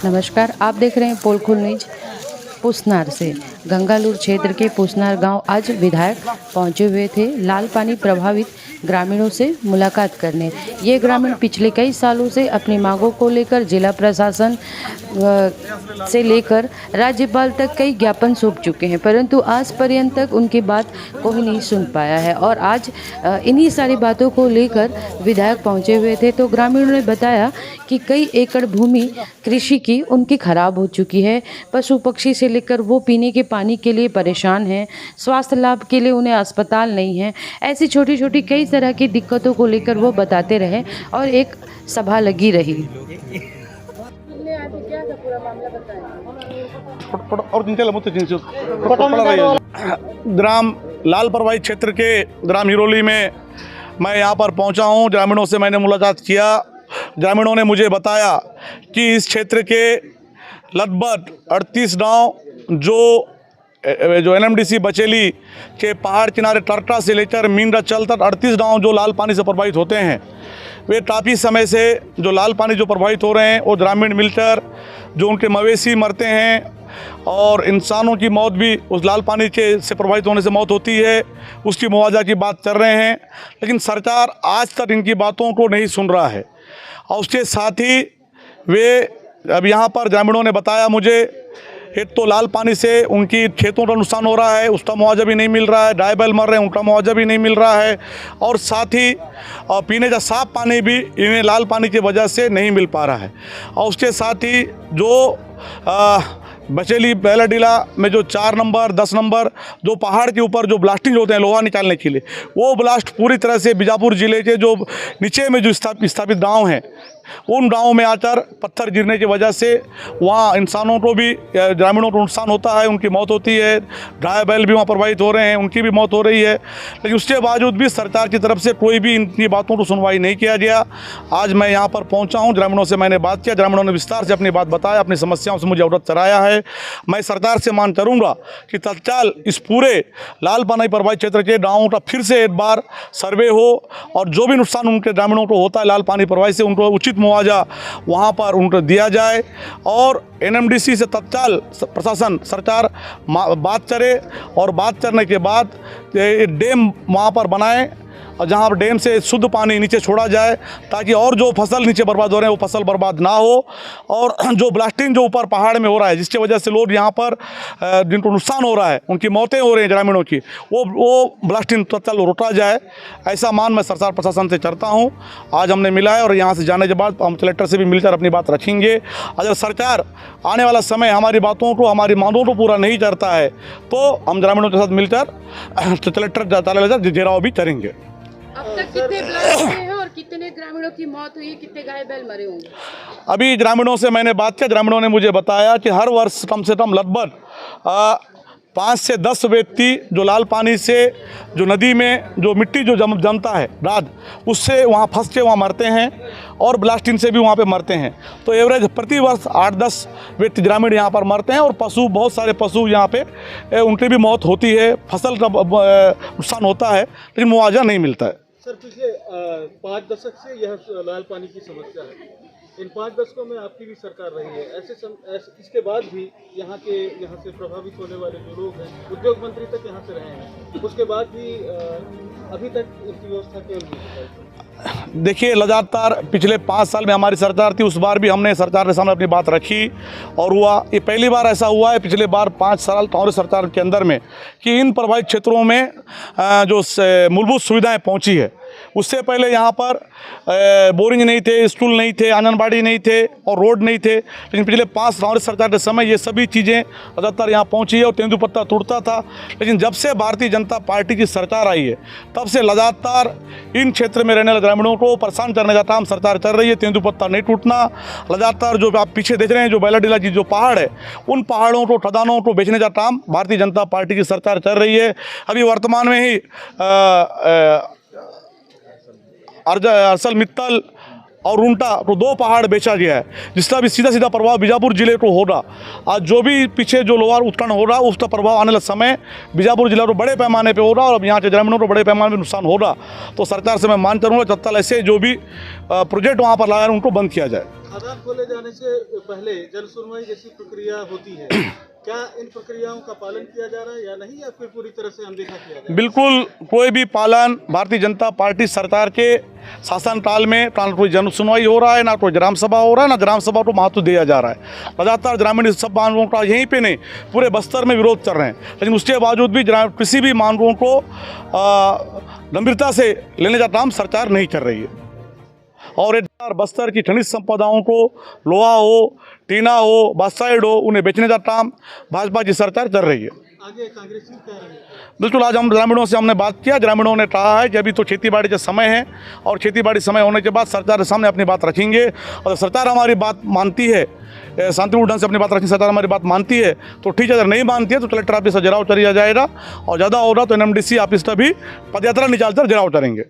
नमस्कार, आप देख रहे हैं पोलखुल न्यूज। पुसनार से गंगालूर क्षेत्र के पुसनार गांव आज विधायक पहुंचे हुए थे लाल पानी प्रभावित ग्रामीणों से मुलाकात करने। ये ग्रामीण पिछले कई सालों से अपनी मांगों को लेकर जिला प्रशासन से लेकर राज्यपाल तक कई ज्ञापन सौंप चुके हैं, परंतु आज पर्यंत तक उनकी बात कोई नहीं सुन पाया है। और आज इन्हीं सारी बातों को लेकर विधायक पहुंचे हुए थे तो ग्रामीणों ने बताया कि कई एकड़ भूमि कृषि की उनकी खराब हो चुकी है। पशु पक्षी से लेकर वो पीने के पानी के लिए परेशान हैं, स्वास्थ्य लाभ के लिए उन्हें अस्पताल नहीं है। ऐसी छोटी छोटी कई तरह की दिक्कतों को लेकर वो बताते रहे और एक सभा लगी रही। ग्राम लाल प्रभावित क्षेत्र के ग्राम हिरोली में मैं यहाँ पर पहुँचा हूँ। ग्रामीणों से मैंने मुलाकात किया। ग्रामीणों ने मुझे बताया कि इस क्षेत्र के लगभग 38 गाँव जो NMDC बचेली के पहाड़ किनारे टरटा से लेकर मीनरचल तक 38 गाँव जो लाल पानी से प्रभावित होते हैं, वे काफ़ी समय से जो लाल पानी जो प्रभावित हो रहे हैं वो ग्रामीण मिलकर जो उनके मवेशी मरते हैं और इंसानों की मौत भी उस लाल पानी के से प्रभावित होने से मौत होती है, उसकी मुआवजा की बात कर रहे हैं। लेकिन सरकार आज तक इनकी बातों को नहीं सुन रहा है। और उसके साथ ही वे अब यहाँ पर ग्रामीणों ने बताया मुझे, एक तो लाल पानी से उनकी खेतों का नुकसान हो रहा है, उसका मुआवजा भी नहीं मिल रहा है, गाय बैल मर रहे हैं, उनका मुआवजा भी नहीं मिल रहा है, और साथ ही पीने का साफ पानी भी इन्हें लाल पानी की वजह से नहीं मिल पा रहा है। और उसके साथ ही जो बचेली बेलाडीला में जो 4 नंबर 10 नंबर जो पहाड़ के ऊपर जो ब्लास्टिंग होते हैं लोहा निकालने के लिए, वो ब्लास्ट पूरी तरह से बीजापुर ज़िले के जो नीचे में जो स्थापित गाँव हैं उन गाँवों में आकर पत्थर गिरने की वजह से वहाँ इंसानों को भी, ग्रामीणों को नुकसान होता है, उनकी मौत होती है, गाय बैल भी वहाँ प्रभावित हो रहे हैं, उनकी भी मौत हो रही है। लेकिन उसके बावजूद भी सरकार की तरफ से कोई भी इनकी बातों को सुनवाई नहीं किया गया। आज मैं यहाँ पर पहुँचा हूँ, ग्रामीणों से मैंने बात किया, ग्रामीणों ने विस्तार से अपनी बात बताया, अपनी समस्याओं से मुझे अवगत कराया है। मैं सरकार से मांग करूँगा कि तत्काल इस पूरे लाल पानी प्रभावित क्षेत्र के गाँवों का फिर से एक बार सर्वे हो और जो भी नुकसान उनके ग्रामीणों को होता है लाल पानी प्रभावित से, उनको उचित मुआवजा वहाँ पर उनको दिया जाए और NMDC से तत्काल प्रशासन सरकार बात करे और बात करने के बाद डैम वहाँ पर बनाए और जहाँ पर डैम से शुद्ध पानी नीचे छोड़ा जाए ताकि और जो फसल नीचे बर्बाद हो रहे हैं वो फसल बर्बाद ना हो। और जो ब्लास्टिंग जो ऊपर पहाड़ में हो रहा है जिसकी वजह से लोग यहाँ पर जिनको नुकसान हो रहा है, उनकी मौतें हो रही हैं ग्रामीणों की, वो ब्लास्टिंग तत्काल रोका जाए, ऐसा मान मैं सरकार प्रशासन से करता हूँ। आज हमने मिला है और यहाँ से जाने के बाद हम कलेक्टर से भी मिलकर अपनी बात रखेंगे। अगर सरकार आने वाला समय हमारी बातों को, हमारी मांगों को पूरा नहीं करता है तो हम ग्रामीणों के साथ मिलकर कलेक्टर घेराव भी करेंगे। अब तक कितने ब्लास्ट हुए हैं और कितने ग्रामीणों की मौत हुई, कितने गाय बैल मरे होंगे? अभी ग्रामीणों से मैंने बात किया, ग्रामीणों ने मुझे बताया कि हर वर्ष कम से कम लगभग 5 से 10 व्यक्ति जो लाल पानी से जो नदी में जो मिट्टी जो जमता है रात, उससे वहाँ फंस के वहाँ मरते हैं और ब्लास्टिंग से भी वहाँ पे मरते हैं। तो एवरेज प्रति वर्ष 8-10 व्यक्ति ग्रामीण यहाँ पर मरते हैं और पशु, बहुत सारे पशु यहाँ पे उनकी भी मौत होती है, फसल का नुकसान होता है लेकिन मुआवजा नहीं मिलता है। सर, पिछले 5 दशक से यह लाल पानी की समस्या है। इन 5 दशकों में आपकी भी सरकार रही है, इसके बाद भी यहाँ से प्रभावित होने वाले जो लोग हैं, उद्योग मंत्री तक यहाँ से रहे हैं, उसके बाद भी अभी तक इसकी व्यवस्था क्यों नहीं है? देखिए, लगातार पिछले 5 साल में हमारी सरकार थी, उस बार भी हमने सरकार के सामने अपनी बात रखी और हुआ। ये पहली बार ऐसा हुआ है पिछले बार 5 साल कांग्रेस सरकार के अंदर में कि इन प्रभावित क्षेत्रों में जो मूलभूत सुविधाएं पहुंची है। उससे पहले यहाँ पर बोरिंग नहीं थे, स्कूल नहीं थे, आंगनबाड़ी नहीं थे और रोड नहीं थे, लेकिन पिछले 5 कांग्रेस सरकार के समय ये सभी चीज़ें लगातार यहाँ पहुँची है और तेंदुपत्ता टूटता था। लेकिन जब से भारतीय जनता पार्टी की सरकार आई है तब से लगातार इन क्षेत्र में रहने वाले ग्रामीणों को परेशान करने का काम सरकार कर रही है। तेंदुपत्ता नहीं टूटना, लगातार जो आप पीछे देख रहे हैं जो बेलाडीला की जो पहाड़ है, उन पहाड़ों को, खदानों को बेचने का काम भारतीय जनता पार्टी की सरकार कर रही है। अभी वर्तमान में ही अर्सल मित्तल और उल्टा तो 2 पहाड़ बेचा गया है, जिसका भी सीधा सीधा प्रभाव बीजापुर जिले को हो रहा। आज जो भी पीछे जो लोहार उत्खनन हो रहा उसका प्रभाव आने वाले समय बीजापुर जिला को बड़े पैमाने पे हो रहा और अब यहाँ के ग्रामीणों को बड़े पैमाने पे नुकसान हो रहा। तो सरकार से मैं मांग करूँगा जब तक ऐसे जो भी प्रोजेक्ट वहाँ पर लगाए उनको बंद किया जाए। खदान खोले जाने से पहले जन सुनवाई जैसी प्रक्रिया होती है, क्या इन प्रक्रियाओं का पालन किया जा रहा है या नहीं, या फिर पूरी तरह से अनदेखा किया जा रहा है? बिल्कुल कोई भी पालन भारतीय जनता पार्टी सरकार के शासनकाल में ना कोई जन सुनवाई हो रहा है, ना कोई ग्राम सभा हो रहा है, ना ग्राम सभा को महत्व दिया जा रहा है। लगातार ग्रामीण सब मांगों का यहीं पे नहीं पूरे बस्तर में विरोध कर रहे हैं, लेकिन उसके बावजूद भी किसी भी मांगों को गंभीरता से लेने का काम सरकार नहीं कर रही है। और बस्तर की खनिज संपदाओं को लोहा हो, टीना हो, बाक्साइड हो, उन्हें बेचने का काम भाजपा की सरकार कर रही है। आगे कांग्रेसी कह रहे हैं। बिल्कुल, आज हम ग्रामीणों से हमने बात किया, ग्रामीणों ने कहा है कि अभी तो खेतीबाड़ी का समय है और खेतीबाड़ी समय होने के बाद सरकार के सामने अपनी बात रखेंगे, और सरकार हमारी बात मानती है, शांतिपूर्ण ढंग से अपनी बात रखनी, सरकार हमारी बात मानती है तो ठीक है, अगर नहीं मानती है तो कलेक्टर ऑफिस से घेराव कर जाएगा और ज़्यादा होगा तो NMDC ऑफिस का भी पदयात्रा निकालकर घेराव करेंगे।